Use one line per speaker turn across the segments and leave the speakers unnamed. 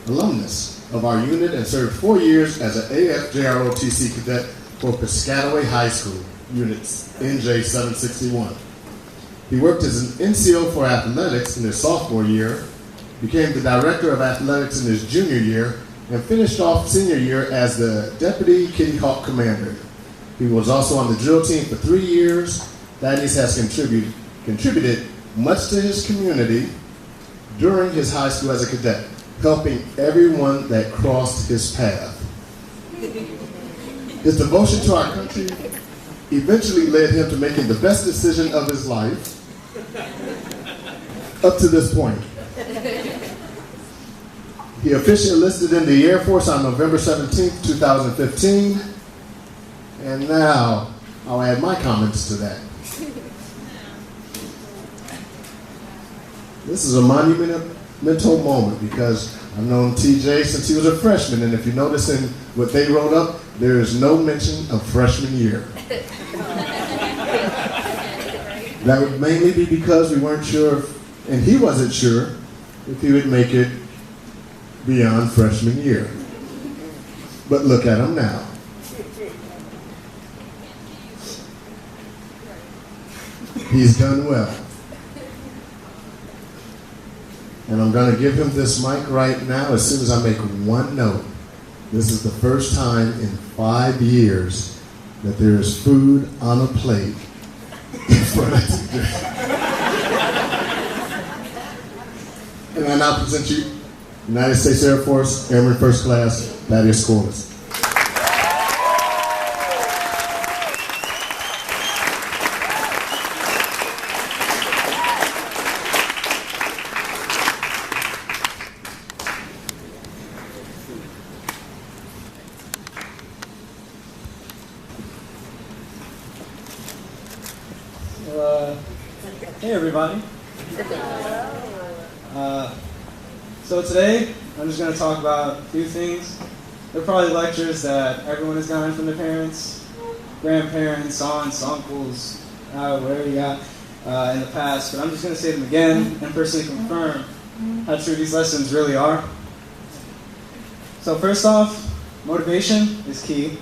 alumnus of our unit and served 4 years as an AFJROTC cadet for Piscataway High School, units NJ-761. He worked as an NCO for athletics in his sophomore year, became the director of athletics in his junior year, and finished off senior year as the Deputy Kitty Hawk Commander. He was also on the drill team for 3 years. Thaddeus has contributed much to his community during his high school as a cadet, helping everyone that crossed his path. His devotion to our country eventually led him to making the best decision of his life up to this point. He officially enlisted in the Air Force on November 17, 2015, and now I'll add my comments to that. This is a monumental moment because I've known TJ since he was a freshman, and if you notice in what they wrote up, there is no mention of freshman year. That would mainly be because we weren't sure, and he wasn't sure, if he would make it beyond freshman year. But look at him now. He's done well. And I'm going to give him this mic right now as soon as I make one note. This is the first time in 5 years that there is food on a plate in front of TJ. And I now present you United States Air Force Airman First Class Thaddeus Quarless.
Hey everybody. So today, I'm just going to talk about a few things. They're probably lectures that everyone has gotten from their parents, grandparents, aunts, uncles, whatever you got in the past. But I'm just going to say them again and personally confirm how true these lessons really are. So first off, motivation is key.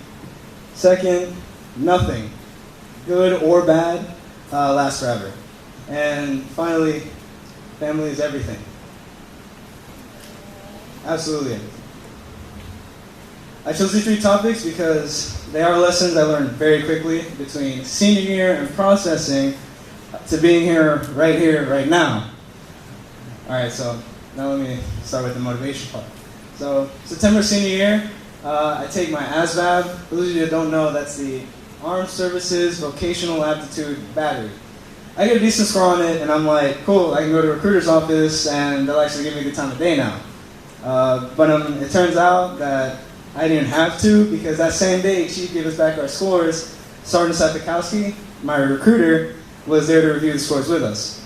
Second, nothing, good or bad, lasts forever. And finally, family is everything. Absolutely. I chose these 3 topics because they are lessons I learned very quickly between senior year and processing to being here, right now. Alright, so now let me start with the motivation part. So, September senior year, I take my ASVAB. For those of you that don't know, that's the Armed Services Vocational Aptitude Battery. I get a decent score on it, and I'm like, cool, I can go to a recruiter's office, and they'll actually give me a good time of day now. But it turns out that I didn't have to, because that same day, Chief gave us back our scores. Sergeant Sapikowski, my recruiter, was there to review the scores with us.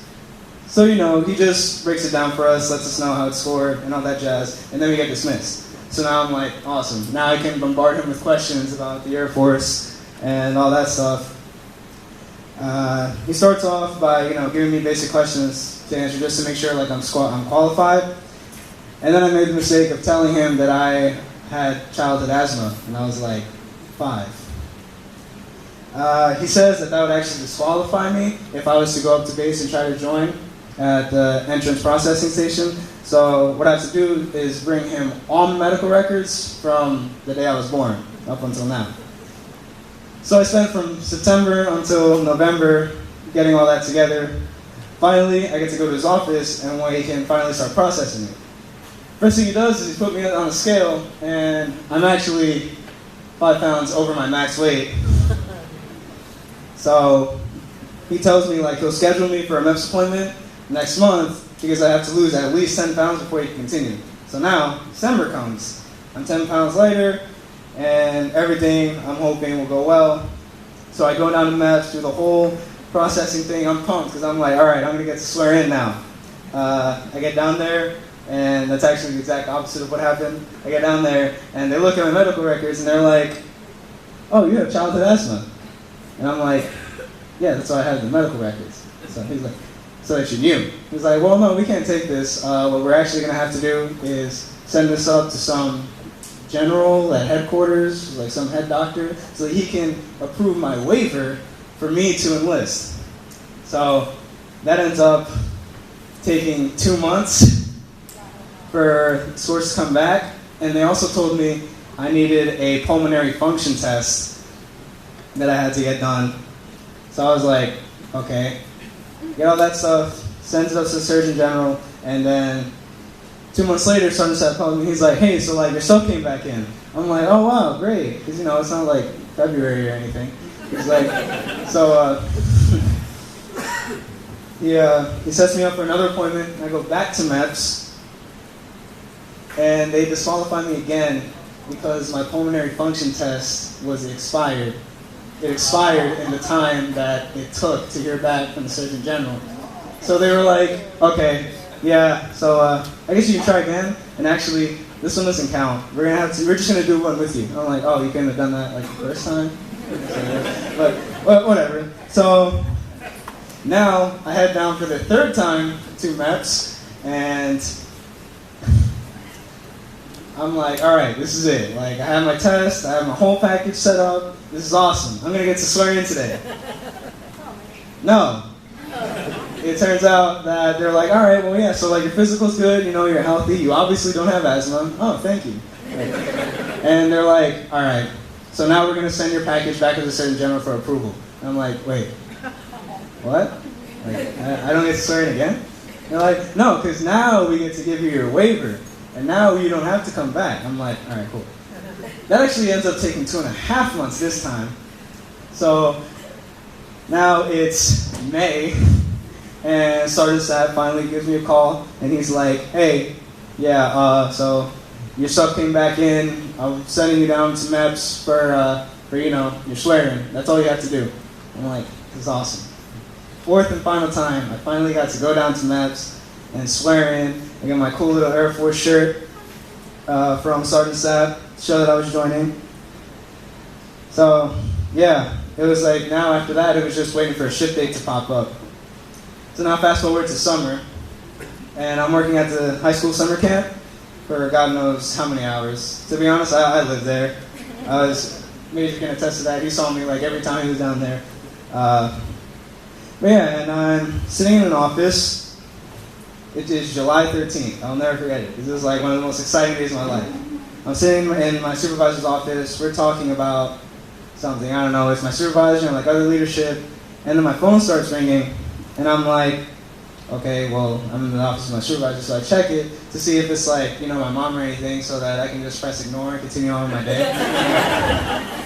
So, you know, he just breaks it down for us, lets us know how it's scored, and all that jazz, and then we get dismissed. So now I'm like, awesome. Now I can bombard him with questions about the Air Force and all that stuff. He starts off by, giving me basic questions to answer just to make sure like I'm qualified. And then I made the mistake of telling him that I had childhood asthma, and I was like 5. He says that would actually disqualify me if I was to go up to base and try to join at the entrance processing station. So what I have to do is bring him all my medical records from the day I was born up until now. So I spent from September until November getting all that together. Finally, I get to go to his office, and he can finally start processing it. First thing he does is he put me on a scale, and I'm actually 5 pounds over my max weight. So he tells me he'll schedule me for a MEPS appointment next month because I have to lose at least 10 pounds before he can continue. So now December comes. I'm 10 pounds lighter, and everything I'm hoping will go well. So I go down to MEPS, do the whole processing thing. I'm pumped because I'm like, all right, I'm going to get to swear in now. I get down there, and that's actually the exact opposite of what happened. I get down there, and they look at my medical records, and they're like, oh, you have childhood asthma. And I'm like, yeah, that's why I have the medical records. So he's like, so that you knew. He's like, well, no, we can't take this. What we're actually going to have to do is send this up to some general at headquarters, like some head doctor, so that he can approve my waiver for me to enlist. So that ends up taking 2 months for source to come back, and they also told me I needed a pulmonary function test that I had to get done. So I was like, okay, get all that stuff, sends it up to the Surgeon General, and then 2 months later, Sergeant Staff called me. He's like, hey, so like your stuff came back in. I'm like, oh wow, great, because it's not like February or anything. He's like, so he sets me up for another appointment. I go back to MEPS, and they disqualify me again because my pulmonary function test was expired. It expired in the time that it took to hear back from the Surgeon General. So they were like, okay, yeah, so I guess you can try again. And actually, this one doesn't count. We're just gonna do one with you. I'm like, oh, you couldn't have done that like the first time? But whatever. So now I head down for the third time to MEPS, and I'm like, all right, this is it. Like, I have my test, I have my whole package set up. This is awesome. I'm gonna get to swear in today. No. It turns out that they're like, all right, well, yeah, so like your physical's good, you're healthy, you obviously don't have asthma. Oh, thank you. And they're like, all right, so now we're gonna send your package back to the Surgeon General for approval. And I'm like, wait, what? Like, I don't get to swear in again? They're like, no, because now we get to give you your waiver, and now you don't have to come back. I'm like, all right, cool. That actually ends up taking 2.5 months this time. So now it's May, and Sergeant Staff finally gives me a call, and he's like, hey, yeah, so your stuff came back in. I'm sending you down to MEPS for your swearing. That's all you have to do. I'm like, this is awesome. Fourth and final time, I finally got to go down to MEPS and swear in. I got my cool little Air Force shirt from Sergeant Staff to show that I was joining. So, yeah, it was like now after that, it was just waiting for a ship date to pop up. So now fast forward to summer, and I'm working at the high school summer camp for God knows how many hours. To be honest, I lived there. Major can attest to that. He saw me like every time he was down there. But yeah, and I'm sitting in an office. It is July 13th. I'll never forget it. This is like one of the most exciting days of my life. I'm sitting in my supervisor's office. We're talking about something. I don't know. It's my supervisor and like other leadership. And then my phone starts ringing. And I'm like, okay, well, I'm in the office of my supervisor, so I check it to see if it's like, my mom or anything, so that I can just press ignore and continue on with my day.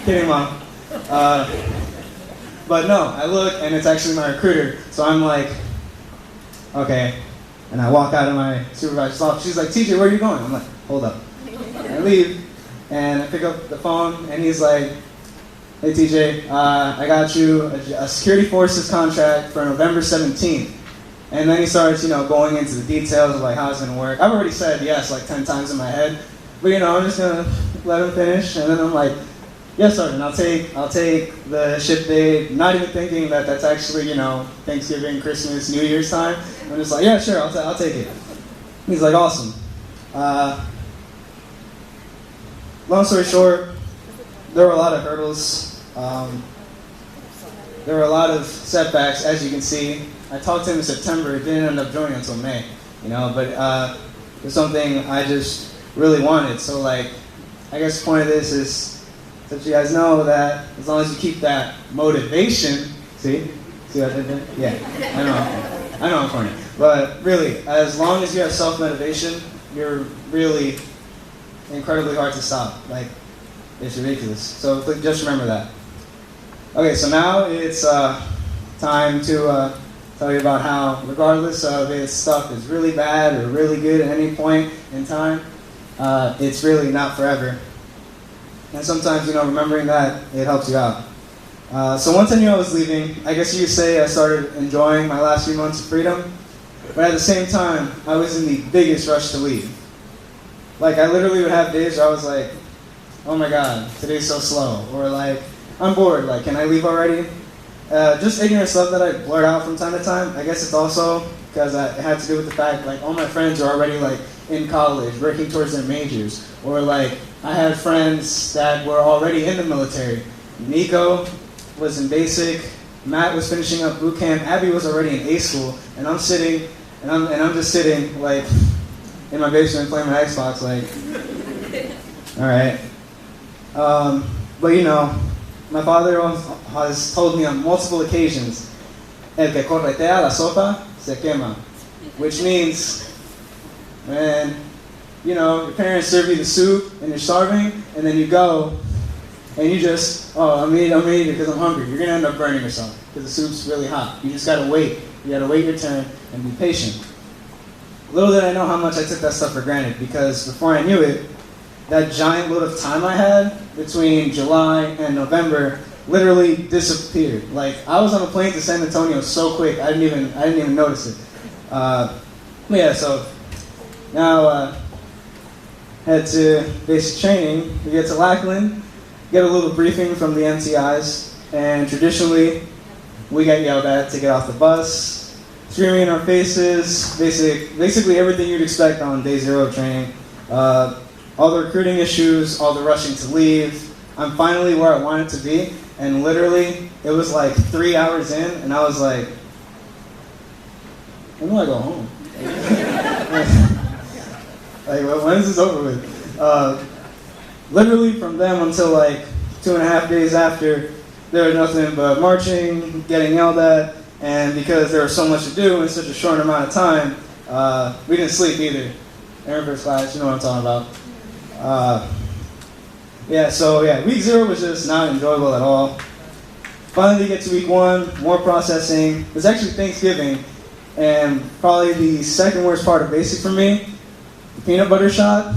Kidding, Mom. But no, I look, and it's actually my recruiter. So I'm like, okay. And I walk out of my supervisor's office. She's like, TJ, where are you going? I'm like, hold up. And I leave, and I pick up the phone, and he's like, hey, TJ, I got you a security forces contract for November 17th. And then he starts, going into the details of like how it's gonna work. I've already said yes like 10 times in my head, but I'm just gonna let him finish. And then I'm like, yes, Sergeant, I'll take the ship date. Not even thinking that that's actually, Thanksgiving, Christmas, New Year's time. I'm just like, yeah, sure, I'll take it. He's like, awesome. Long story short, there were a lot of hurdles. There were a lot of setbacks, as you can see. I talked to him in September. It didn't end up joining until May, but it was something I just really wanted. So, like, I guess the point of this is that you guys know that as long as you keep that motivation, see what I did there? Yeah, I know I'm corny. But really, as long as you have self-motivation, you're really incredibly hard to stop. Like, it's ridiculous. So just remember that. Okay, so now it's time to tell you about how, regardless of if stuff is really bad or really good at any point in time, it's really not forever. And sometimes, remembering that, it helps you out. So once I knew I was leaving, I guess you could say I started enjoying my last few months of freedom. But at the same time, I was in the biggest rush to leave. Like, I literally would have days where I was like, oh my God, today's so slow. Or like, I'm bored, like, can I leave already? Just ignorant stuff that I blurt out from time to time. I guess it's also because it had to do with the fact like all my friends are already like in college, working towards their majors, or like I had friends that were already in the military. Nico was in basic, Matt was finishing up boot camp, Abby was already in A school, and I'm sitting, and I'm just sitting like in my basement playing my Xbox, like, all right. But you know, my father has told me on multiple occasions, el que corretea la sopa se quema, which means when, you know, your parents serve you the soup and you're starving, and then you go and you just, oh, I'm eating because I'm hungry. You're gonna end up burning yourself because the soup's really hot. You just gotta wait. You gotta wait your turn and be patient. Little did I know how much I took that stuff for granted, because before I knew it, that giant load of time I had between July and November literally disappeared. Like, I was on a plane to San Antonio so quick, I didn't even notice it. Yeah, so now head to basic training. We get to Lackland, get a little briefing from the MTIs, and traditionally we get yelled at to get off the bus, screaming in our faces, basically everything you'd expect on day zero of training. All the recruiting issues, all the rushing to leave. I'm finally where I wanted to be, and literally it was like 3 hours in, and I was like, when do I go home? Like, when is this over with? Literally from them until like 2.5 days after, there was nothing but marching, getting yelled at, and because there was so much to do in such a short amount of time, we didn't sleep either. Air First class, you know what I'm talking about. Week 0 was just not enjoyable at all. Finally get to week 1, more processing. It was actually Thanksgiving, and probably the second worst part of basic for me, the peanut butter shot.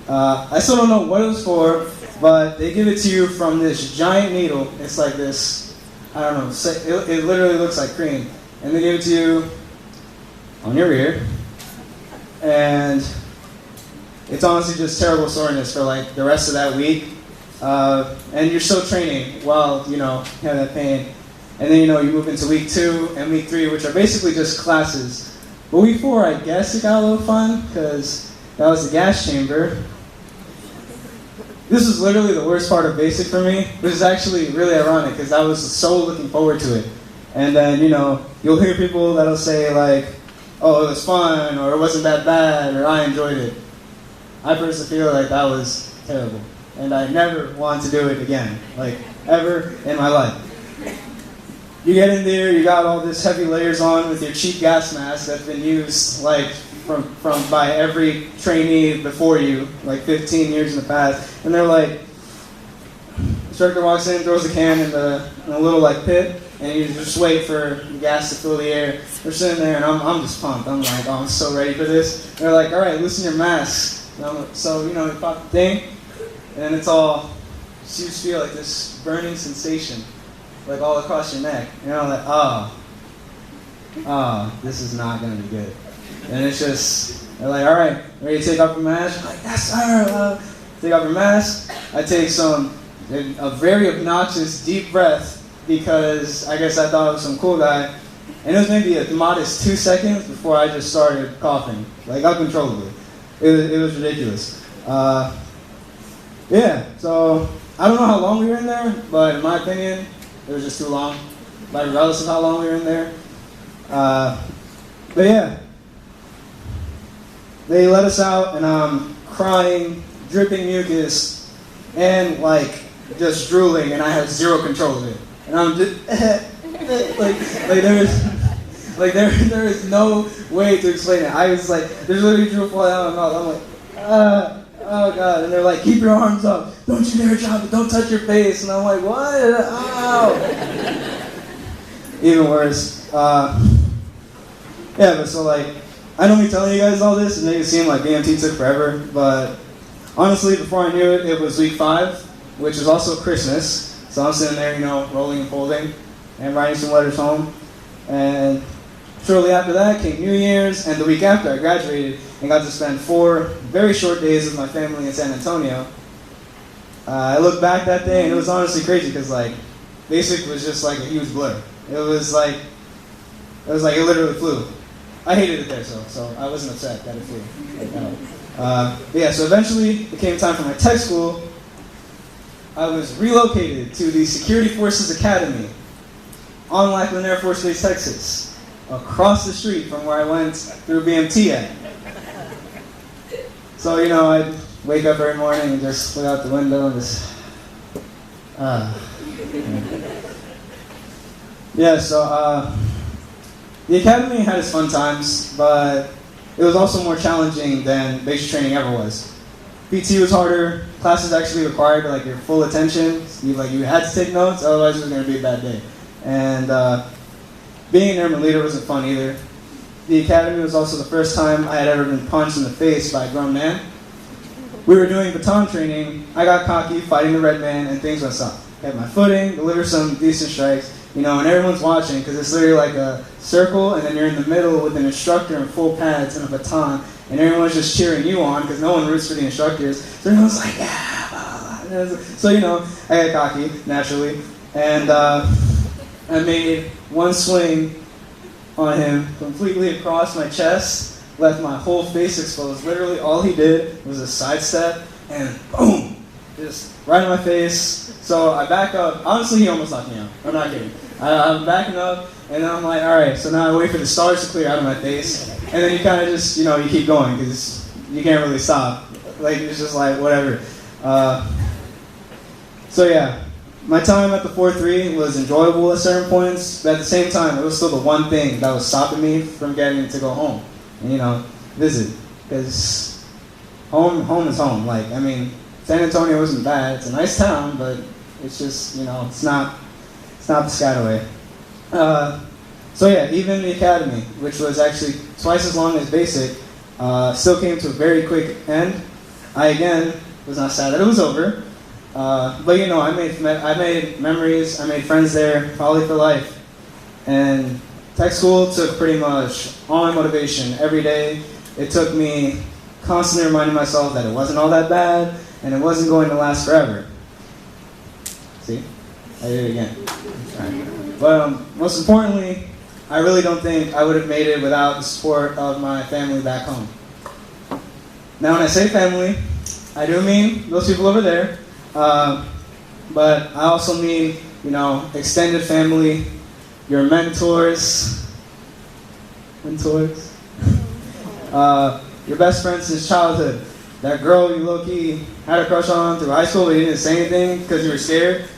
I still don't know what it was for, but they give it to you from this giant needle. It's like this, I don't know, it literally looks like cream. And they give it to you on your ear. And it's honestly just terrible soreness for like the rest of that week. And you're still training while, you know, you have that pain. And then, you know, you move into week 2 and week 3, which are basically just classes. But week 4, I guess it got a little fun, because that was the gas chamber. This was literally the worst part of basic for me, which is actually really ironic, because I was so looking forward to it. And then, you know, you'll hear people that'll say like, oh, it was fun, or it wasn't that bad, or I enjoyed it. I personally feel like that was terrible, and I never want to do it again, like ever in my life. You get in there, you got all this heavy layers on with your cheap gas mask that's been used like from by every trainee before you, like 15 years in the past, and they're like, instructor walks in, throws the can in a little like pit, and you just wait for the gas to fill the air. We're sitting there, and I'm just pumped. I'm like, oh, I'm so ready for this. And they're like, all right, loosen your mask. So, you know, you pop the thing, and it's all, you just feel like this burning sensation, like all across your neck. And you're like, oh, this is not going to be good. And it's just, they're like, all right, ready to take off your mask? I'm like, yes, sir. Take off your mask. I take a very obnoxious deep breath, because I guess I thought I was some cool guy. And it was maybe a modest 2 seconds before I just started coughing, like uncontrollably. It was ridiculous. So I don't know how long we were in there, but in my opinion, it was just too long, like regardless of how long we were in there. They let us out, and I'm crying, dripping mucus, and like just drooling, and I had zero control of it. And I'm just there is no way to explain it. I was like, there's literally drool falling out of my mouth. I'm like, oh god. And they're like, keep your arms up. Don't you dare drop it. Don't touch your face. And I'm like, what? Ow. Even worse. But so like, I know me telling you guys all this, and make it seem like BMT took forever, but honestly, before I knew it, it was week 5, which is also Christmas. So I'm sitting there, you know, rolling and folding, and writing some letters home. And shortly after that came New Year's, and the week after I graduated and got to spend 4 very short days with my family in San Antonio. I look back that day, and it was honestly crazy, because like, basic was just like a huge blur. It was like it literally flew. I hated it there, so I wasn't upset that it flew. But yeah, so eventually it came time for my tech school. I was relocated to the Security Forces Academy on Lackland Air Force Base, Texas, across the street from where I went through BMT at. So, you know, I'd wake up every morning and just look out the window and just, yeah, so the academy had its fun times, but it was also more challenging than basic training ever was. PT was harder. Classes actually required like your full attention. You had to take notes, otherwise it was going to be a bad day. And being an airman leader wasn't fun either. The academy was also the first time I had ever been punched in the face by a grown man. We were doing baton training. I got cocky, fighting the red man, and things went south. Had my footing, delivered some decent strikes, you know, and everyone's watching because it's literally like a circle, and then you're in the middle with an instructor in full pads and a baton, and everyone's just cheering you on because no one roots for the instructors. So everyone's like, yeah, blah, blah, blah. So, you know, I got cocky, naturally, and I made one swing on him completely across my chest, left my whole face exposed. Literally all he did was a sidestep, and boom, just right in my face. So I back up. Honestly, he almost knocked me out. I'm not kidding. I'm backing up, and then I'm like, all right, so now I wait for the stars to clear out of my face, and then you kind of just, you know, you keep going because you can't really stop. Like, it's just like, whatever. So yeah, my time at the 4-3 was enjoyable at certain points, but at the same time, it was still the one thing that was stopping me from getting to go home and, you know, visit. Because home is home. Like, I mean, San Antonio isn't bad. It's a nice town, but it's just, you know, it's not Piscataway. So yeah, even the academy, which was actually twice as long as basic, still came to a very quick end. I, again, was not sad that it was over. But you know, I made memories, I made friends there, probably for life. And tech school took pretty much all my motivation every day. It took me constantly reminding myself that it wasn't all that bad, and it wasn't going to last forever. See? I did it again. Right. But most importantly, I really don't think I would have made it without the support of my family back home. Now when I say family, I do mean those people over there. But I also mean, you know, extended family, your mentors, your best friends since childhood, that girl you low-key had a crush on through high school but you didn't say anything because you were scared,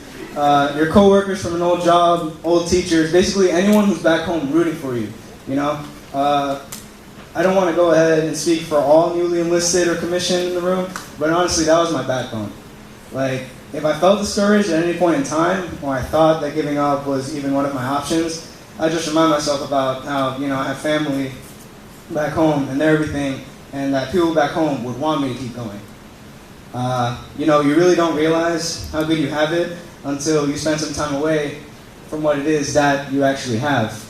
your coworkers from an old job, old teachers, basically anyone who's back home rooting for you, you know. I don't want to go ahead and speak for all newly enlisted or commissioned in the room, but honestly, that was my backbone. Like, if I felt discouraged at any point in time, or I thought that giving up was even one of my options, I just remind myself about how, you know, I have family back home and everything, and that people back home would want me to keep going. You know, you really don't realize how good you have it until you spend some time away from what it is that you actually have.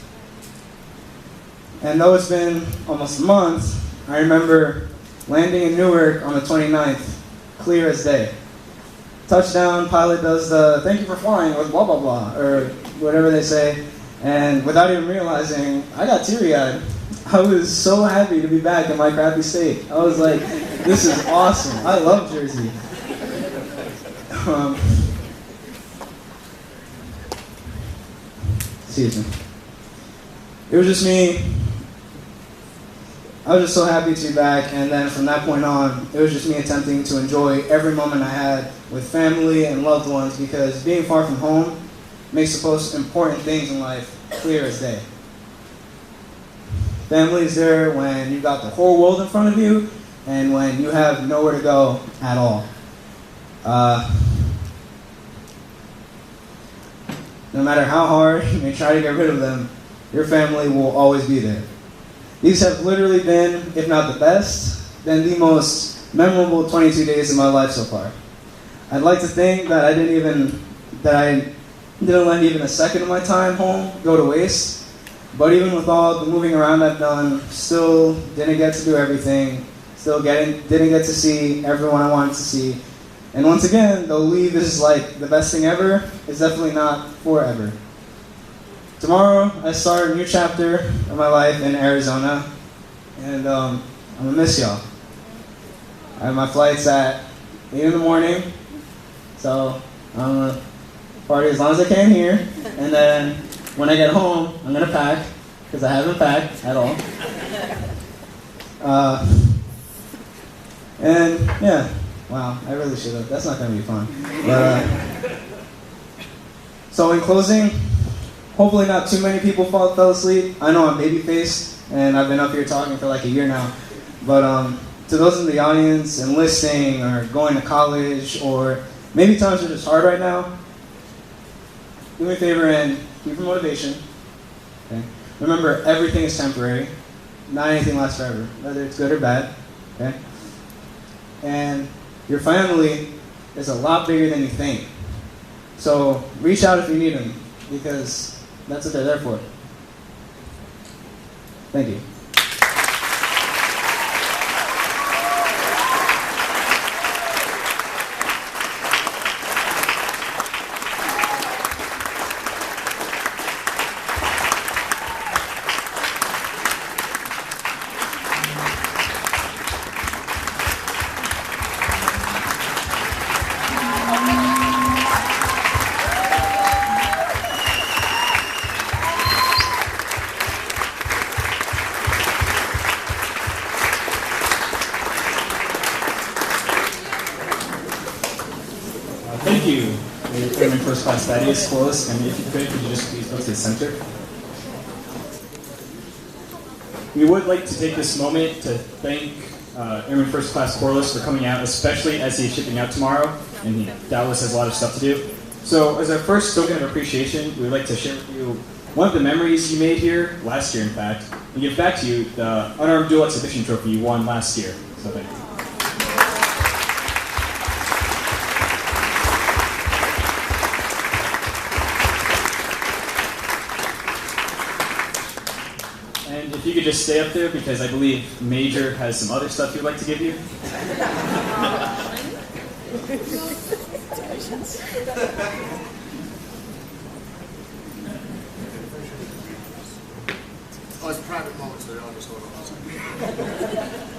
And though it's been almost a month, I remember landing in Newark on the 29th, clear as day. Touchdown, pilot does the thank you for flying with blah blah blah, or whatever they say, and without even realizing, I got teary-eyed. I was so happy to be back in my crappy state. I was like, this is awesome. I love Jersey. Excuse me. It was just me. I was just so happy to be back, and then from that point on, it was just me attempting to enjoy every moment I had with family and loved ones, because being far from home makes the most important things in life clear as day. Family is there when you've got the whole world in front of you, and when you have nowhere to go at all. No matter how hard you may try to get rid of them, your family will always be there. These have literally been, if not the best, then the most memorable 22 days of my life so far. I'd like to think that I didn't let even a second of my time home go to waste. But even with all the moving around I've done, still didn't get to do everything. Still didn't get to see everyone I wanted to see. And once again, though leave is like the best thing ever, it's definitely not forever. tomorrow I start a new chapter of my life in Arizona, and I'm gonna miss y'all. I have my flights at 8 in the morning, so I'm gonna party as long as I can here, and then when I get home, I'm gonna pack, because I haven't packed at all. And yeah, wow, I really should have. That's not gonna be fun. But, so in closing, hopefully not too many people fell asleep. I know I'm baby-faced, and I've been up here talking for like a year now. But to those in the audience enlisting or going to college, or maybe times are just hard right now, do me a favor and keep your motivation. Okay? Remember, everything is temporary. Not anything lasts forever, whether it's good or bad. Okay? And your family is a lot bigger than you think. So reach out if you need them, because that's what they're there for. Thank you.
Thank you, Airman First Class TJ Quarless, and if you could you just please go to the center? We would like to take this moment to thank Airman First Class Quarless for coming out, especially as he's shipping out tomorrow, and he doubtless has a lot of stuff to do. So as our first token of appreciation, we would like to share with you one of the memories you made here, last year in fact, and give back to you the Unarmed Dual Exhibition Trophy you won last year. So thank you. And if you could just stay up there, because I believe Major has some other stuff he'd like to give you.
Oh, it's a private moment, so I'll just hold on a second.